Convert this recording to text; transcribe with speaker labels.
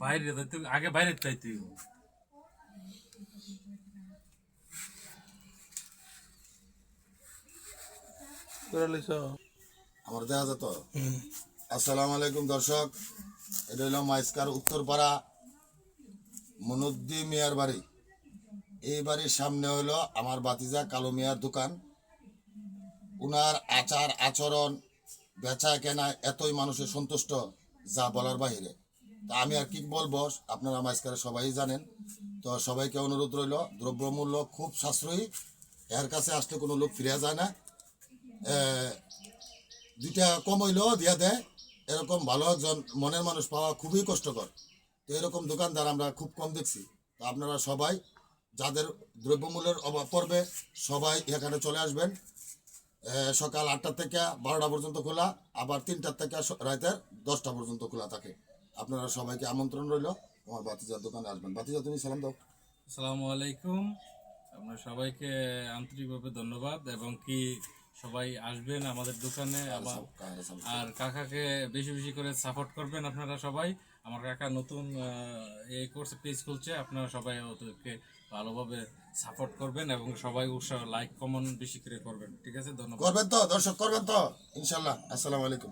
Speaker 1: বাইরে যাইতে আগে বাইরে চাইতে
Speaker 2: আমার দেখা যেত। আসসালামু আলাইকুম দর্শক, এটা হলো মাইস্কার উত্তরপাড়া মনুদ্দি মিয়ার বাড়ি। এই বাড়ির সামনে হলো আমার বাতিজা কালো মিয়ার দোকান। উনার আচার আচরণ বেচা কেনা এতই মানুষের সন্তুষ্ট যা বলার বাহিরে। তা আমি আর কি বলবো, আপনারা মাইস্কারে সবাই জানেন। তো সবাইকে অনুরোধ রইল, দ্রব্যমূল্য খুব সাশ্রয়ী, এর কাছে আসলে কোনো লোক ফিরে যায় না। দুইটা কম হইলেও দিয়া দেয়, এরকম ভালো একজন মনের মানুষ পাওয়া খুবই কষ্টকর। তো এরকম দোকানদার আমরা খুব কম দেখছি। তো আপনারা সবাই যাদের দ্রব্যমূল্যের অভাব পড়বে সবাই এখানে চলে আসবেন। সকাল 8টা থেকে 12টা পর্যন্ত খোলা, আবার 3টা থেকে রাতের 10টা পর্যন্ত খোলা থাকে। আপনারা সবাইকে আমন্ত্রণ রইল আমার বাতিজার দোকানে আসবেন। বাতিজা, তুমি সালাম দাও।
Speaker 1: আসসালামু আলাইকুম। আপনার সবাইকে আন্তরিকভাবে ধন্যবাদ এবং কি সবাই আসবেন আমাদের দোকানে আবার। আর কাকাকে বেশি বেশি করে সাপোর্ট করবেন আপনারা সবাই। আমার কাকা নতুন এই কোর্স পেজ খুলছে, আপনারা সবাই ওদেরকে ভালোভাবে সাপোর্ট করবেন এবং সবাই উৎসাহ লাইক কমেন্ট বেশি করে করবেন। ঠিক আছে, ধন্যবাদ।
Speaker 2: করবেন তো দর্শক, করবেন তো ইনশাল্লাহ। আসসালামু আলাইকুম।